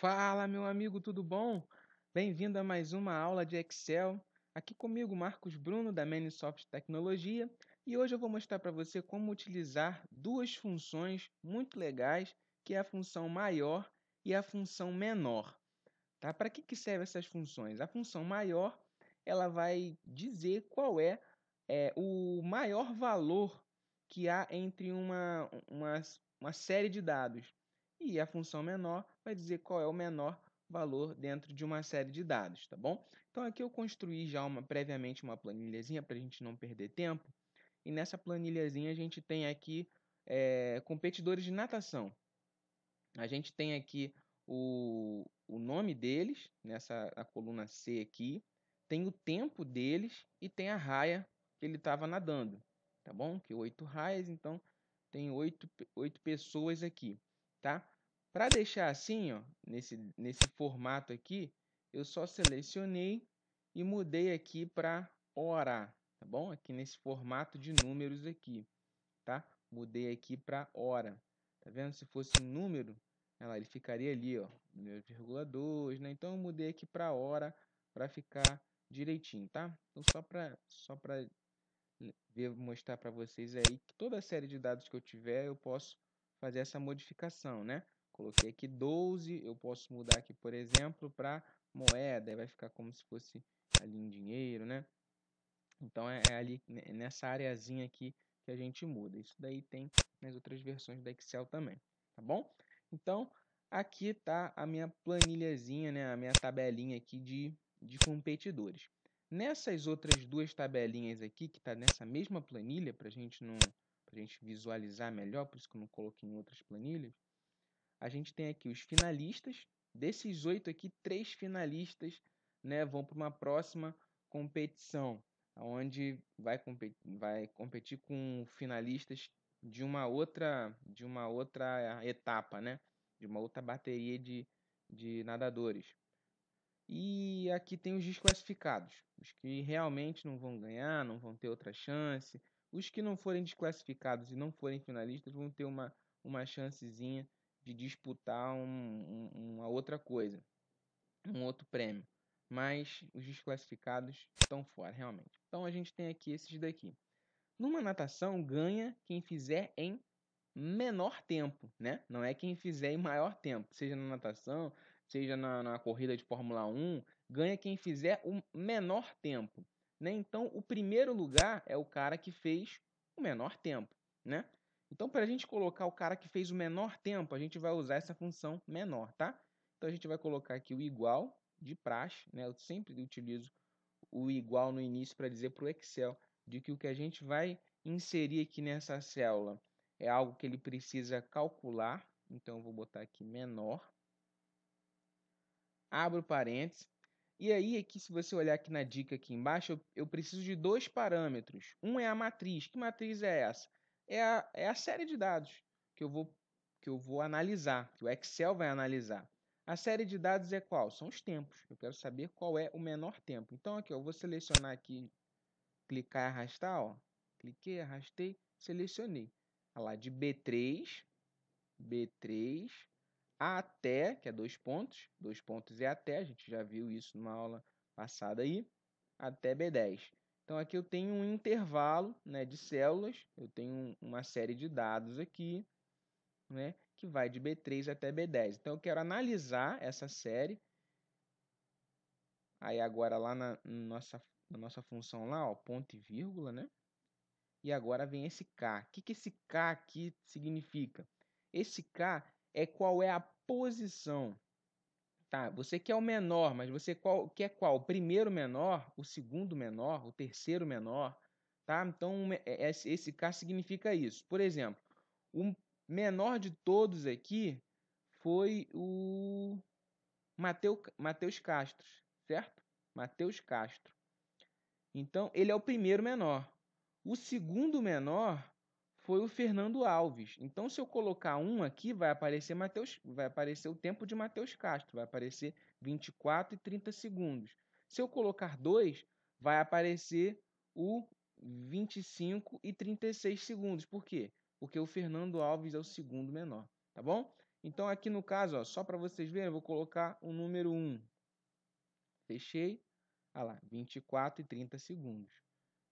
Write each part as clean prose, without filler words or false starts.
Fala, meu amigo, tudo bom? Bem-vindo a mais uma aula de Excel. Aqui comigo, Marcos Bruno, da Manysoft Tecnologia, e hoje eu vou mostrar para você como utilizar duas funções muito legais, que é a função maior e a função menor. Tá? Para que servem essas funções? A função maior, ela vai dizer qual é o maior valor que há entre uma série de dados. E a função menor vai dizer qual é o menor valor dentro de uma série de dados, tá bom? Então aqui eu construí já previamente uma planilhazinha para a gente não perder tempo. E nessa planilhazinha a gente tem aqui competidores de natação. A gente tem aqui o nome deles, na coluna C aqui, tem o tempo deles e tem a raia que ele estava nadando, tá bom? Que 8 raias, então tem oito pessoas aqui, tá? Para deixar assim, ó, nesse formato aqui, eu só selecionei e mudei aqui para hora, tá bom? Aqui nesse formato de números aqui, tá? Mudei aqui para hora. Tá vendo? Se fosse um número, ele ficaria ali, ó, 0,2, né? Então eu mudei aqui para hora para ficar direitinho, tá? Então só para mostrar para vocês aí que toda a série de dados que eu tiver, eu posso fazer essa modificação, né? Coloquei aqui 12, eu posso mudar aqui, por exemplo, para moeda, aí vai ficar como se fosse ali em dinheiro, né? Então é ali nessa areazinha aqui que a gente muda. Isso daí tem nas outras versões da Excel também, tá bom? Então aqui está a minha planilhazinha, né? A minha tabelinha aqui de competidores. Nessas outras duas tabelinhas aqui, que está nessa mesma planilha, para a gente visualizar melhor, por isso que eu não coloquei em outras planilhas, a gente tem aqui os finalistas. Desses 8 aqui, 3 finalistas, né, vão para uma próxima competição, onde vai competir com finalistas de uma outra etapa, né, de uma outra bateria de nadadores. E aqui tem os desclassificados, os que realmente não vão ganhar, não vão ter outra chance. Os que não forem desclassificados e não forem finalistas vão ter uma chancezinha de disputar uma outra coisa, um outro prêmio. Mas os desclassificados estão fora, realmente. Então a gente tem aqui esses daqui. Numa natação, ganha quem fizer em menor tempo, né? Não é quem fizer em maior tempo, seja na natação, seja na corrida de Fórmula 1, ganha quem fizer o menor tempo, né? Então, o primeiro lugar é o cara que fez o menor tempo, né? Então, para a gente colocar o cara que fez o menor tempo, a gente vai usar essa função menor, tá? Então, a gente vai colocar aqui o igual de praxe, né? Eu sempre utilizo o igual no início para dizer para o Excel de que o que a gente vai inserir aqui nessa célula é algo que ele precisa calcular. Então, eu vou botar aqui menor. Abro parênteses. E aí, aqui, se você olhar aqui na dica aqui embaixo, eu preciso de dois parâmetros. Um é a matriz. Que matriz é essa? É a série de dados que eu vou analisar, que o Excel vai analisar. A série de dados é qual? São os tempos. Eu quero saber qual é o menor tempo. Então, aqui, eu vou selecionar aqui, clicar e arrastar, ó. Cliquei, arrastei, selecionei. Olha lá, de B3 até, que é dois pontos é até, a gente já viu isso numa aula passada aí, até B10. Então aqui eu tenho um intervalo, né, de células, eu tenho uma série de dados aqui, né, que vai de B3 até B10. Então eu quero analisar essa série, aí agora lá na nossa função lá, ó, ponto e vírgula, né? E agora vem esse K. O que esse K aqui significa? Esse K é qual é a posição. Tá, você quer o menor, mas você quer qual? O primeiro menor, o segundo menor, o terceiro menor, tá? Então, esse K significa isso. Por exemplo, o menor de todos aqui foi o Matheus Castro, certo? Matheus Castro. Então, ele é o primeiro menor. O segundo menor foi o Fernando Alves. Então, se eu colocar um aqui, vai aparecer o tempo de Matheus Castro, vai aparecer 24 e 30 segundos. Se eu colocar 2, vai aparecer o 25 e 36 segundos. Por quê? Porque o Fernando Alves é o segundo menor, tá bom? Então, aqui no caso, ó, só para vocês verem, eu vou colocar o número 1. Fechei. Olha lá, 24 e 30 segundos.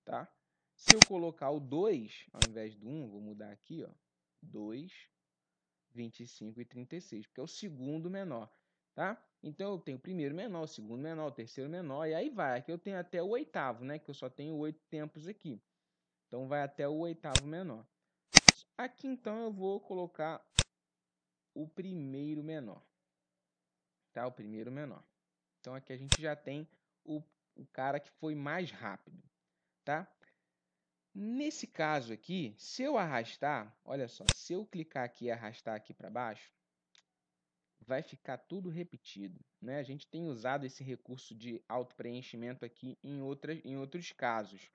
Tá? Se eu colocar o 2, ao invés do 1, vou mudar aqui, ó, 2, 25 e 36, porque é o segundo menor. Tá? Então, eu tenho o primeiro menor, o segundo menor, o terceiro menor, e aí vai. Aqui eu tenho até o oitavo, né? Que eu só tenho 8 tempos aqui. Então, vai até o oitavo menor. Aqui, então, eu vou colocar o primeiro menor. Tá? O primeiro menor. Então, aqui a gente já tem o cara que foi mais rápido. Tá? Nesse caso aqui, se eu arrastar, olha só, se eu clicar aqui e arrastar aqui para baixo, vai ficar tudo repetido, né? A gente tem usado esse recurso de auto-preenchimento aqui em outros casos.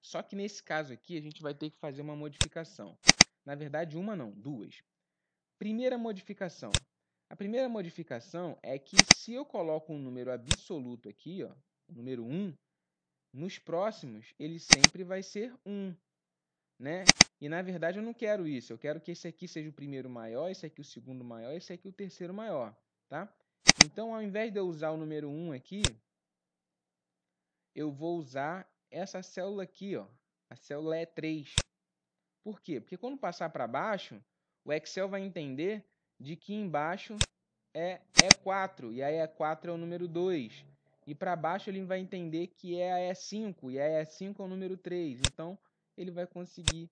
Só que nesse caso aqui, a gente vai ter que fazer uma modificação. Na verdade, uma não, duas. Primeira modificação. A primeira modificação é que se eu coloco um número absoluto aqui, ó, o número 1, nos próximos ele sempre vai ser 1, né? E na verdade eu não quero isso. Eu quero que esse aqui seja o primeiro maior, esse aqui o segundo maior, esse aqui o terceiro maior, tá? Então, ao invés de eu usar o número 1 aqui, eu vou usar essa célula aqui, ó. A célula é 3. Por quê? Porque quando passar para baixo, o Excel vai entender de que embaixo é 4, e a E4 é o número 2. E para baixo ele vai entender que é a E5, e a E5 é o número 3. Então, ele vai conseguir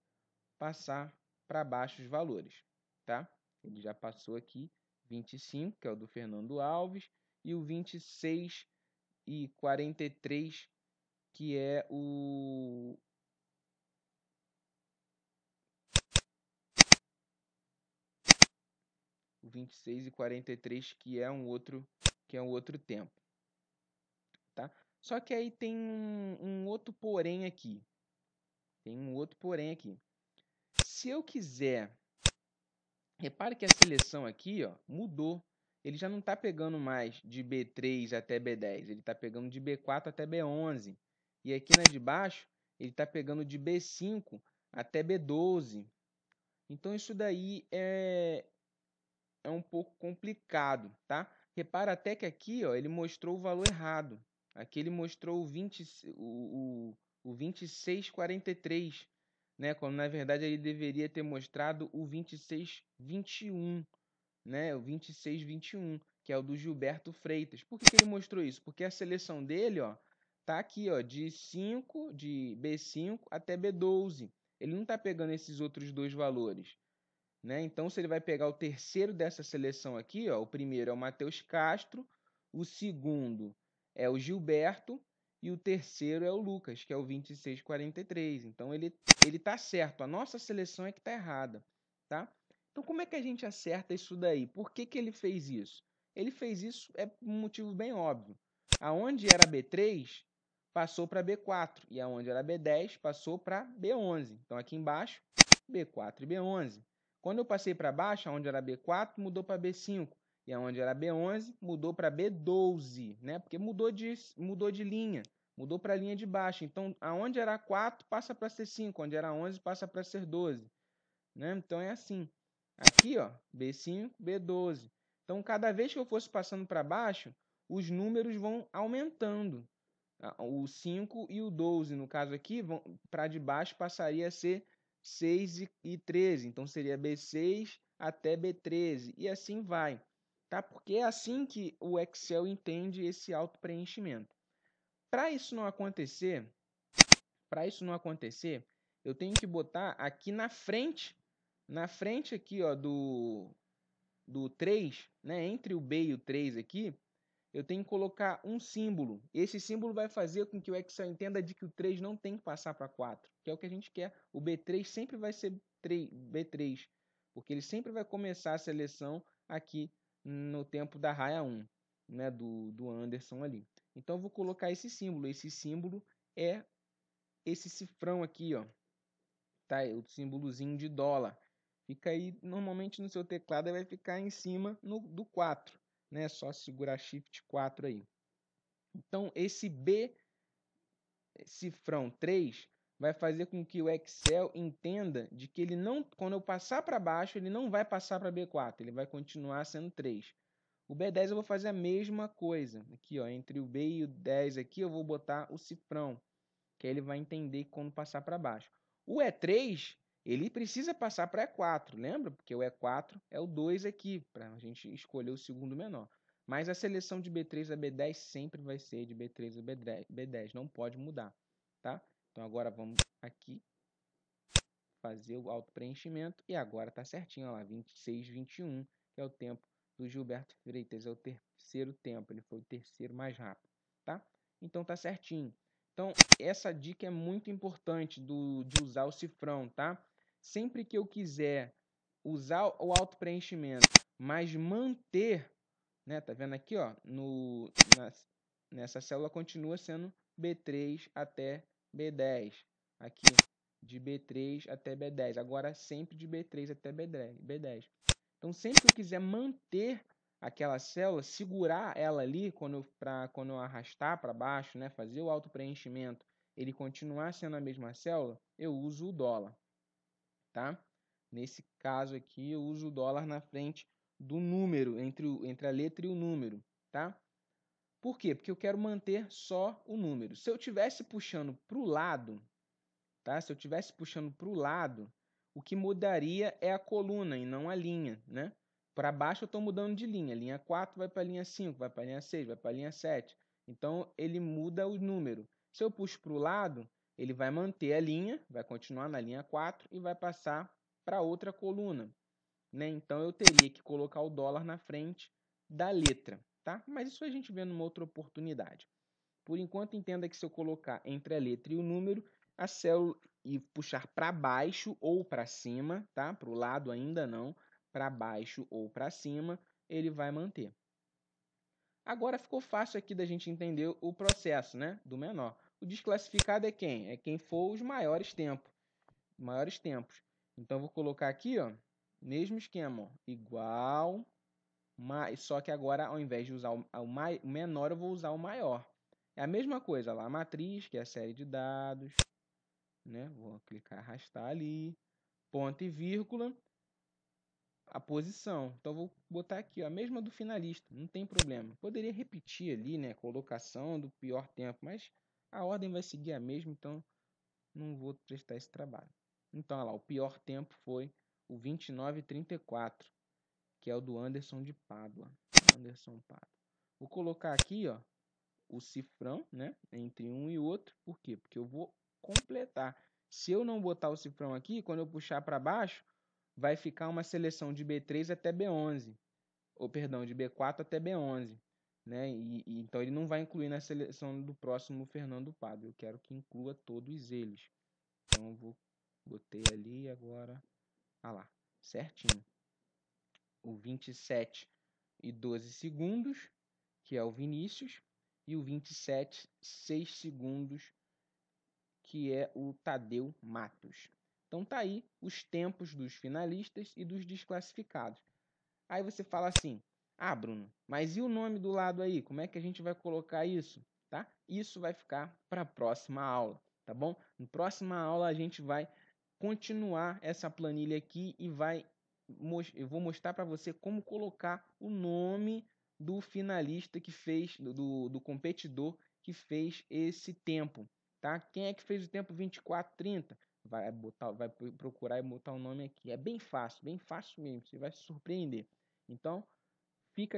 passar para baixo os valores, tá? Ele já passou aqui 25, que é o do Fernando Alves, e o 26 e 43, que é o 26 e 43, que é um outro tempo, tá? Só que aí tem um outro porém aqui. Tem um outro porém aqui. Se eu quiser, repare que a seleção aqui, ó, mudou. Ele já não está pegando mais de B3 até B10, ele está pegando de B4 até B11. E aqui na de baixo, ele está pegando de B5 até B12. Então isso daí é um pouco complicado, tá? Repara até que aqui, ó, ele mostrou o valor errado. Aqui ele mostrou o 26,43, né? Quando na verdade ele deveria ter mostrado o 26,21, né? O 26,21, que é o do Gilberto Freitas. Por que ele mostrou isso? Porque a seleção dele, ó, tá aqui, ó, de B5 até B12. Ele não está pegando esses outros dois valores, né? Então, se ele vai pegar o terceiro dessa seleção aqui, ó, o primeiro é o Matheus Castro, o segundo é o Gilberto e o terceiro é o Lucas, que é o 26,43. Então, ele está certo. A nossa seleção é que está errada, tá? Então, como é que a gente acerta isso daí? Por que que ele fez isso? Ele fez isso é por um motivo bem óbvio. Aonde era B3, passou para B4. E aonde era B10, passou para B11. Então, aqui embaixo, B4 e B11. Quando eu passei para baixo, onde era B4, mudou para B5. E onde era B11, mudou para B12, né? Porque mudou de linha, mudou para a linha de baixo. Então, aonde era 4, passa para ser 5. Onde era 11, passa para ser 12. Né? Então, é assim. Aqui, ó, B5, B12. Então, cada vez que eu fosse passando para baixo, os números vão aumentando. O 5 e o 12, no caso aqui, para de baixo passaria a ser 6 e 13. Então, seria B6 até B13. E assim vai. Tá? Porque é assim que o Excel entende esse auto-preenchimento. Para isso não acontecer, eu tenho que botar aqui na frente aqui, ó, do 3, né? Entre o B e o 3 aqui, eu tenho que colocar um símbolo. Esse símbolo vai fazer com que o Excel entenda de que o 3 não tem que passar para 4, que é o que a gente quer. O B3 sempre vai ser B3, porque ele sempre vai começar a seleção aqui no tempo da raia 1, né, do Anderson ali. Então eu vou colocar esse símbolo. Esse símbolo é esse cifrão aqui, ó. Tá? O símbolozinho de dólar. Fica aí, normalmente no seu teclado, vai ficar em cima do 4. Né? É só segurar Shift 4 aí. Então, esse B cifrão 3 vai fazer com que o Excel entenda de que ele não, quando eu passar para baixo, ele não vai passar para B4, ele vai continuar sendo 3. O B10 eu vou fazer a mesma coisa. Aqui, ó, entre o B e o 10 aqui, eu vou botar o cifrão, que aí ele vai entender quando passar para baixo. O E3, ele precisa passar para E4, lembra? Porque o E4 é o 2 aqui, para a gente escolher o segundo menor. Mas a seleção de B3 a B10 sempre vai ser de B3 a B10, não pode mudar, tá? Então agora vamos aqui fazer o auto-preenchimento e agora está certinho, ó lá, 26, 21, que é o tempo do Gilberto Freitas, é o terceiro tempo, ele foi o terceiro mais rápido, tá? Então tá certinho. Então essa dica é muito importante de usar o cifrão, tá? Sempre que eu quiser usar o auto-preenchimento, mas manter, né? Tá vendo aqui, ó, nessa célula continua sendo B3 até B10. Aqui, de B3 até B10. Agora, sempre de B3 até B10. Então, sempre que eu quiser manter aquela célula, segurar ela ali, quando eu arrastar para baixo, né, fazer o auto-preenchimento, ele continuar sendo a mesma célula, eu uso o dólar, tá? Nesse caso aqui, eu uso o dólar na frente do número, entre a letra e o número, tá? Por quê? Porque eu quero manter só o número. Se eu estivesse puxando para o lado, tá? Se eu estivesse puxando para o lado, o que mudaria é a coluna e não a linha, né? Para baixo eu estou mudando de linha. Linha 4 vai para a linha 5, vai para a linha 6, vai para a linha 7. Então, ele muda o número. Se eu puxo para o lado, ele vai manter a linha, vai continuar na linha 4 e vai passar para outra coluna, né? Então, eu teria que colocar o dólar na frente da letra, tá? Mas isso a gente vê numa outra oportunidade. Por enquanto, entenda que se eu colocar entre a letra e o número, a célula e puxar para baixo ou para cima, tá? Para o lado ainda não, para baixo ou para cima, ele vai manter. Agora ficou fácil aqui da gente entender o processo, né? Do menor. O desclassificado é quem? É quem for os maiores tempos. Então, vou colocar aqui, ó, mesmo esquema, ó, igual, só que agora, ao invés de usar o menor, eu vou usar o maior. É a mesma coisa lá, a matriz, que é a série de dados, né? Vou clicar, arrastar ali, ponto e vírgula, a posição. Então, vou botar aqui, ó, a mesma do finalista, não tem problema. Poderia repetir ali, né, colocação do pior tempo, mas a ordem vai seguir a mesma, então não vou prestar esse trabalho. Então, olha lá, o pior tempo foi o 29,34, que é o do Anderson de Pádua. Anderson Pádua. Vou colocar aqui, ó, o cifrão, né, entre um e outro. Por quê? Porque eu vou completar. Se eu não botar o cifrão aqui, quando eu puxar para baixo, vai ficar uma seleção de B3 até B11, ou perdão, de B4 até B11, né? Então ele não vai incluir na seleção do próximo Fernando Pádua. Eu quero que inclua todos eles. Então eu botei ali agora, ah lá, certinho. O 27 e 12 segundos, que é o Vinícius, e o 27, 6 segundos, que é o Tadeu Matos. Então tá aí os tempos dos finalistas e dos desclassificados. Aí você fala assim: "Ah, Bruno, mas e o nome do lado aí? Como é que a gente vai colocar isso?", tá? Isso vai ficar para a próxima aula, tá bom? Na próxima aula a gente vai continuar essa planilha aqui e eu vou mostrar para você como colocar o nome do finalista que fez, do competidor que fez esse tempo, tá? Quem é que fez o tempo 24:30? Vai procurar e botar o nome aqui. É bem fácil mesmo, você vai se surpreender. Então, fico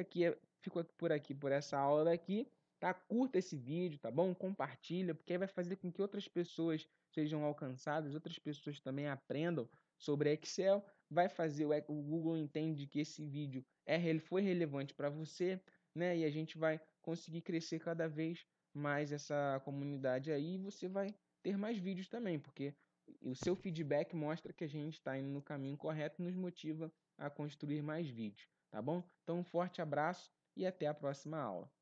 por aqui por essa aula daqui, tá? Curta esse vídeo, tá bom? Compartilha, porque aí vai fazer com que outras pessoas sejam alcançadas, outras pessoas também aprendam sobre Excel, vai fazer o Google entende que esse vídeo ele foi relevante para você, né? E a gente vai conseguir crescer cada vez mais essa comunidade aí, e você vai ter mais vídeos também, porque o seu feedback mostra que a gente está indo no caminho correto e nos motiva a construir mais vídeos, tá bom? Então, um forte abraço e até a próxima aula.